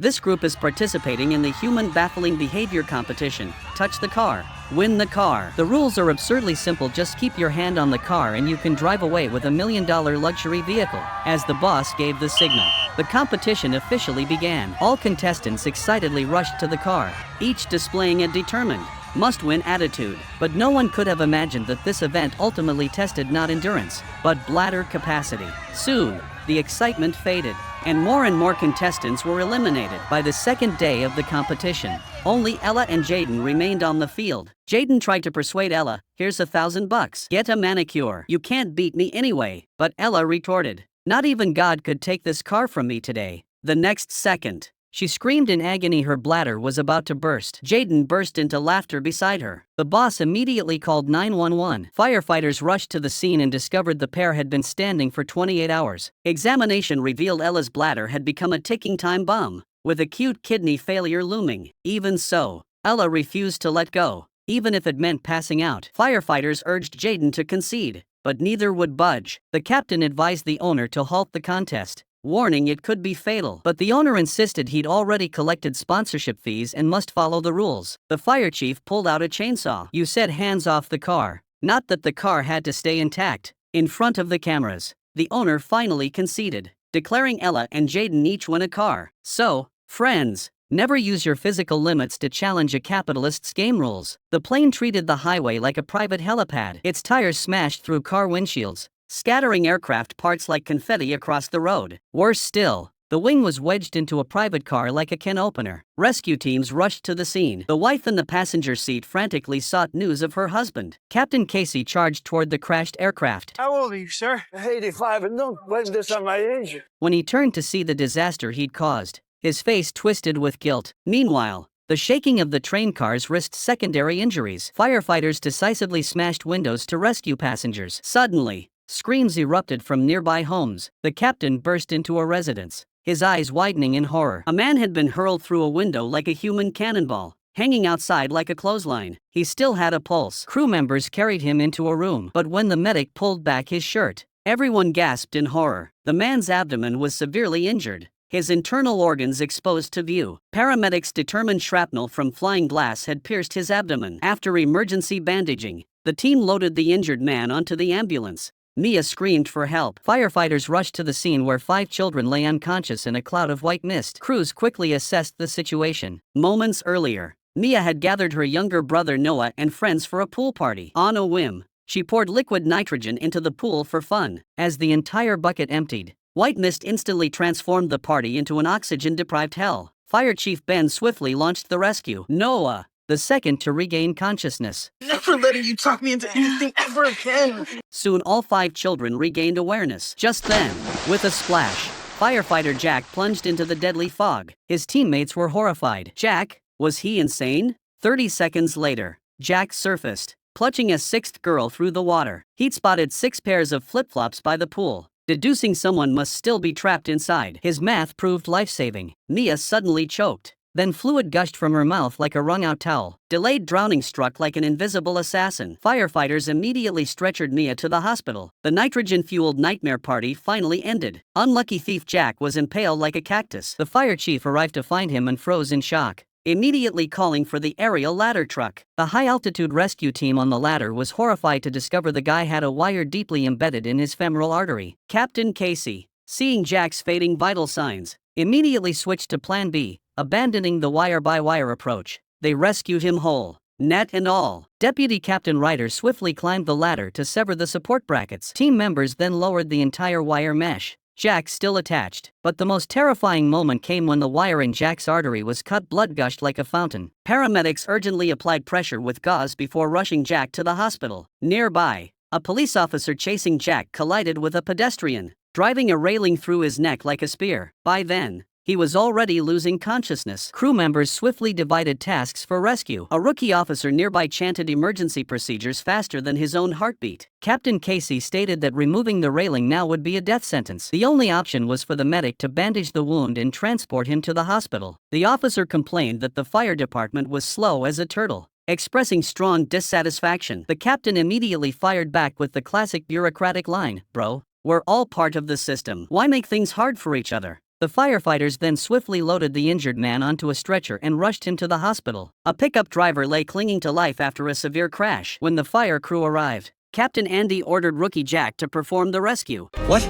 This group is participating in the human baffling behavior competition. Touch the car, win the car. The rules are absurdly simple. Just keep your hand on the car and you can drive away with $1 million luxury vehicle. As the boss gave the signal, the competition officially began. All contestants excitedly rushed to the car, each displaying a determined, must-win attitude. But no one could have imagined that this event ultimately tested not endurance, but bladder capacity. Soon, the excitement faded, and more contestants were eliminated. By the second day of the competition, only Ella and Jaden remained on the field. Jaden tried to persuade Ella, "Here's $1,000. Get a manicure. You can't beat me anyway." But Ella retorted, "Not even God could take this car from me today." The next second, she screamed in agony. Her bladder was about to burst. Jaden burst into laughter beside her. The boss immediately called 911. Firefighters rushed to the scene and discovered the pair had been standing for 28 hours. Examination revealed Ella's bladder had become a ticking time bomb, with acute kidney failure looming. Even so, Ella refused to let go, even if it meant passing out. Firefighters urged Jaden to concede, but neither would budge. The captain advised the owner to halt the contest, warning it could be fatal. But the owner insisted he'd already collected sponsorship fees and must follow the rules. The fire chief pulled out a chainsaw. "You said hands off the car, not that the car had to stay intact." In front of the cameras, the owner finally conceded, declaring Ella and Jaden each win a car. So, friends, never use your physical limits to challenge a capitalist's game rules. The plane treated the highway like a private helipad. Its tires smashed through car windshields, scattering aircraft parts like confetti across the road. Worse still, the wing was wedged into a private car like a can opener. Rescue teams rushed to the scene. The wife in the passenger seat frantically sought news of her husband. Captain Casey charged toward the crashed aircraft. "How old are you, sir?" "85, and don't blame this on my age." When he turned to see the disaster he'd caused, his face twisted with guilt. Meanwhile, the shaking of the train cars risked secondary injuries. Firefighters decisively smashed windows to rescue passengers. Suddenly, screams erupted from nearby homes. The captain burst into a residence, his eyes widening in horror. A man had been hurled through a window like a human cannonball, hanging outside like a clothesline. He still had a pulse. Crew members carried him into a room, but when the medic pulled back his shirt, everyone gasped in horror. The man's abdomen was severely injured, his internal organs exposed to view. Paramedics determined shrapnel from flying glass had pierced his abdomen. After emergency bandaging, the team loaded the injured man onto the ambulance. Mia screamed for help. Firefighters rushed to the scene where 5 children lay unconscious in a cloud of white mist. Crews quickly assessed the situation. Moments earlier, Mia had gathered her younger brother Noah and friends for a pool party. On a whim, she poured liquid nitrogen into the pool for fun. As the entire bucket emptied, white mist instantly transformed the party into an oxygen-deprived hell. Fire Chief Ben swiftly launched the rescue. Noah, the second to regain consciousness. "Never letting you talk me into anything ever again." Soon all 5 children regained awareness. Just then, with a splash, firefighter Jack plunged into the deadly fog. His teammates were horrified. Jack, was he insane? 30 seconds later, Jack surfaced, clutching a 6th girl through the water. He'd spotted 6 pairs of flip-flops by the pool, deducing someone must still be trapped inside. His math proved life-saving. Mia suddenly choked. Then fluid gushed from her mouth like a wrung-out towel. Delayed drowning struck like an invisible assassin. Firefighters immediately stretchered Mia to the hospital. The nitrogen-fueled nightmare party finally ended. Unlucky thief Jack was impaled like a cactus. The fire chief arrived to find him and froze in shock, immediately calling for the aerial ladder truck. The high-altitude rescue team on the ladder was horrified to discover the guy had a wire deeply embedded in his femoral artery. Captain Casey, seeing Jack's fading vital signs, immediately switched to Plan B, abandoning the wire-by-wire approach. They rescued him whole, net and all. Deputy Captain Ryder swiftly climbed the ladder to sever the support brackets. Team members then lowered the entire wire mesh, Jack still attached. But the most terrifying moment came when the wire in Jack's artery was cut. Blood gushed like a fountain. Paramedics urgently applied pressure with gauze before rushing Jack to the hospital. Nearby, a police officer chasing Jack collided with a pedestrian, driving a railing through his neck like a spear. By then, he was already losing consciousness. Crew members swiftly divided tasks for rescue. A rookie officer nearby chanted emergency procedures faster than his own heartbeat. Captain Casey stated that removing the railing now would be a death sentence. The only option was for the medic to bandage the wound and transport him to the hospital. The officer complained that the fire department was slow as a turtle, expressing strong dissatisfaction. The captain immediately fired back with the classic bureaucratic line, "Bro, we're all part of the system. Why make things hard for each other?" The firefighters then swiftly loaded the injured man onto a stretcher and rushed him to the hospital. A pickup driver lay clinging to life after a severe crash. When the fire crew arrived, Captain Andy ordered Rookie Jack to perform the rescue. What?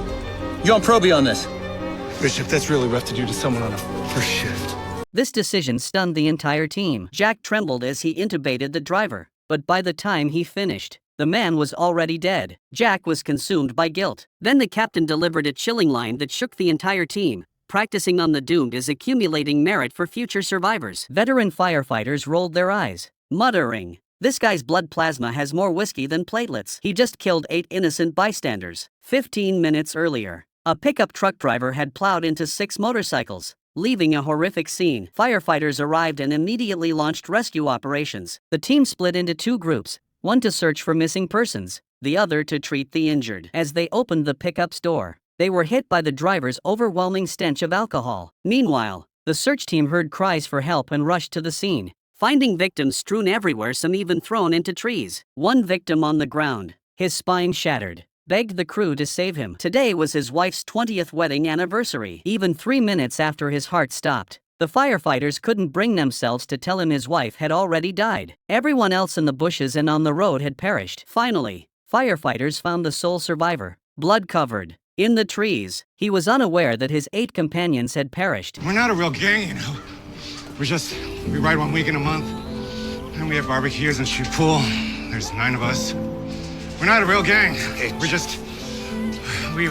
You on probie on this? Bishop, that's really rough to do to someone on a first shift. This decision stunned the entire team. Jack trembled as he intubated the driver, but by the time he finished, the man was already dead. Jack was consumed by guilt. Then the captain delivered a chilling line that shook the entire team. Practicing on the doomed is accumulating merit for future survivors. Veteran firefighters rolled their eyes, muttering, "This guy's blood plasma has more whiskey than platelets. He just killed 8 innocent bystanders." 15 minutes earlier, a pickup truck driver had plowed into 6 motorcycles, leaving a horrific scene. Firefighters arrived and immediately launched rescue operations. The team split into 2 groups, one to search for missing persons, the other to treat the injured. As they opened the pickup's door, they were hit by the driver's overwhelming stench of alcohol. Meanwhile, the search team heard cries for help and rushed to the scene, finding victims strewn everywhere, some even thrown into trees. One victim on the ground, his spine shattered, begged the crew to save him. Today was his wife's 20th wedding anniversary. Even 3 minutes after his heart stopped, the firefighters couldn't bring themselves to tell him his wife had already died. Everyone else in the bushes and on the road had perished. Finally, firefighters found the sole survivor, blood-covered, in the trees. He was unaware that his 8 companions had perished. We're not a real gang, you know. We ride 1 week in a month, and we have barbecues and shoot pool. There's 9 of us. We're not a real gang. We're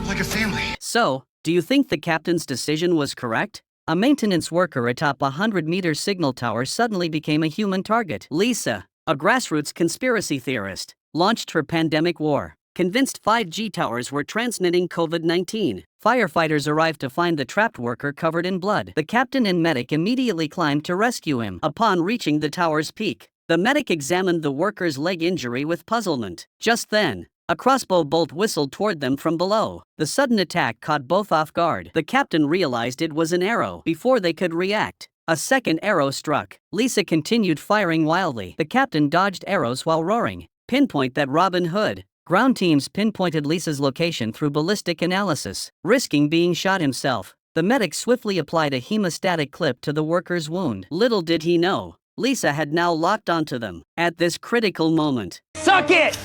like a family. So, do you think the captain's decision was correct? A maintenance worker atop a 100-meter signal tower suddenly became a human target. Lisa, a grassroots conspiracy theorist, launched her pandemic war, convinced 5G towers were transmitting COVID-19. Firefighters arrived to find the trapped worker covered in blood. The captain and medic immediately climbed to rescue him. Upon reaching the tower's peak, the medic examined the worker's leg injury with puzzlement. Just then, a crossbow bolt whistled toward them from below. The sudden attack caught both off guard. The captain realized it was an arrow. Before they could react, a second arrow struck. Lisa continued firing wildly. The captain dodged arrows while roaring, "Pinpoint that Robin Hood." Ground teams pinpointed Lisa's location through ballistic analysis. Risking being shot himself, the medic swiftly applied a hemostatic clip to the worker's wound. Little did he know, Lisa had now locked onto them. At this critical moment, Suck it!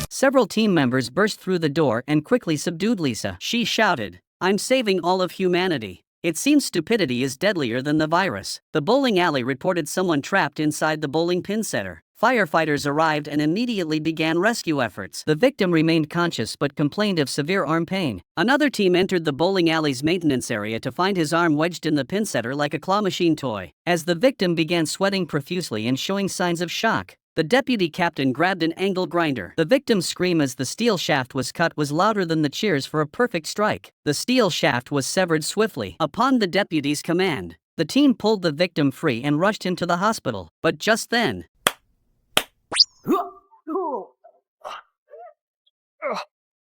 several team members burst through the door and quickly subdued Lisa. She shouted, "I'm saving all of humanity. It seems stupidity is deadlier than the virus." The bowling alley reported someone trapped inside the bowling pin setter. Firefighters arrived and immediately began rescue efforts. The victim remained conscious but complained of severe arm pain. Another team entered the bowling alley's maintenance area to find his arm wedged in the pin setter like a claw machine toy. As the victim began sweating profusely and showing signs of shock, the deputy captain grabbed an angle grinder. The victim's scream as the steel shaft was cut was louder than the cheers for a perfect strike. The steel shaft was severed swiftly. Upon the deputy's command, the team pulled the victim free and rushed him to the hospital. But just then,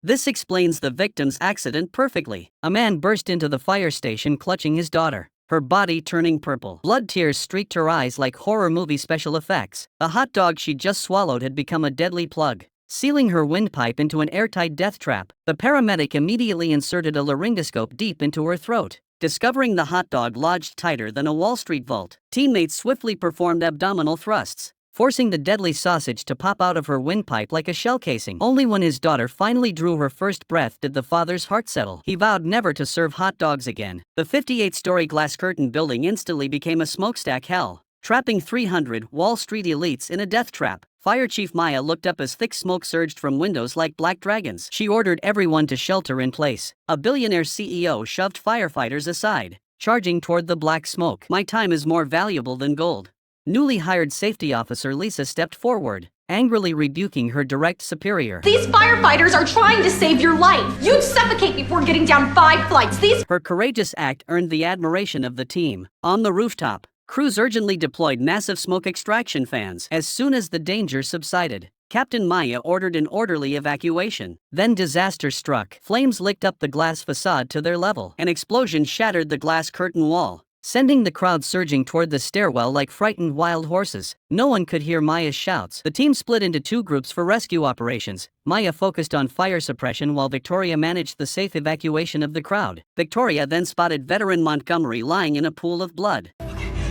this explains the victim's accident perfectly. A man burst into the fire station clutching his daughter, her body turning purple. Blood tears streaked her eyes like horror movie special effects. The hot dog she just swallowed had become a deadly plug, sealing her windpipe into an airtight death trap. The paramedic immediately inserted a laryngoscope deep into her throat, discovering the hot dog lodged tighter than a Wall Street vault. Teammates swiftly performed abdominal thrusts, forcing the deadly sausage to pop out of her windpipe like a shell casing. Only when his daughter finally drew her first breath did the father's heart settle. He vowed never to serve hot dogs again. The 58-story glass curtain building instantly became a smokestack hell, trapping 300 Wall Street elites in a death trap. Fire Chief Maya looked up as thick smoke surged from windows like black dragons. She ordered everyone to shelter in place. A billionaire CEO shoved firefighters aside, charging toward the black smoke. "My time is more valuable than gold." Newly hired safety officer Lisa stepped forward, angrily rebuking her direct superior. "These firefighters are trying to save your life. You'd suffocate before getting down 5 flights. Her courageous act earned the admiration of the team. On the rooftop, crews urgently deployed massive smoke extraction fans. As soon as the danger subsided, Captain Maya ordered an orderly evacuation. Then disaster struck. Flames licked up the glass facade to their level. An explosion shattered the glass curtain wall, sending the crowd surging toward the stairwell like frightened wild horses. No one could hear Maya's shouts. The team split into two groups for rescue operations. Maya focused on fire suppression while Victoria managed the safe evacuation of the crowd. Victoria then spotted veteran Montgomery lying in a pool of blood.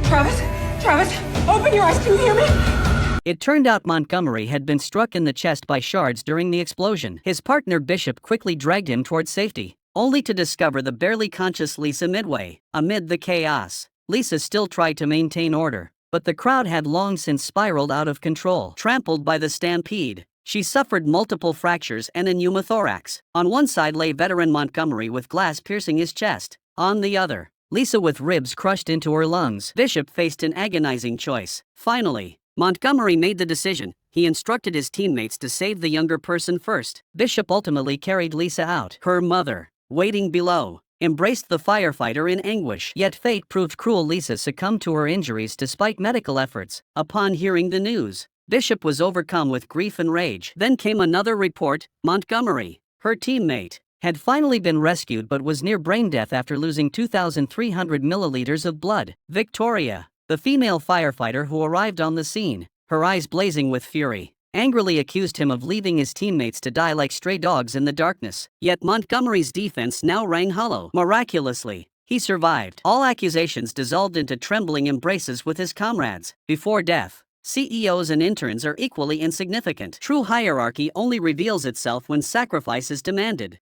Travis, open your eyes, can you hear me? It turned out Montgomery had been struck in the chest by shards during the explosion. His partner Bishop quickly dragged him towards safety, only to discover the barely conscious Lisa midway. Amid the chaos, Lisa still tried to maintain order, but the crowd had long since spiraled out of control. Trampled by the stampede, she suffered multiple fractures and a pneumothorax. On one side lay veteran Montgomery with glass piercing his chest. On the other, Lisa with ribs crushed into her lungs. Bishop faced an agonizing choice. Finally, Montgomery made the decision. He instructed his teammates to save the younger person first. Bishop ultimately carried Lisa out. Her mother, waiting below, embraced the firefighter in anguish. Yet fate proved cruel. Lisa succumbed to her injuries despite medical efforts. Upon hearing the news, Bishop was overcome with grief and rage. Then came another report. Montgomery, her teammate, had finally been rescued but was near brain death after losing 2,300 milliliters of blood. Victoria, the female firefighter who arrived on the scene, her eyes blazing with fury, angrily accused him of leaving his teammates to die like stray dogs in the darkness. Yet Montgomery's defense now rang hollow. Miraculously, he survived. All accusations dissolved into trembling embraces with his comrades. Before death, CEOs and interns are equally insignificant. True hierarchy only reveals itself when sacrifice is demanded.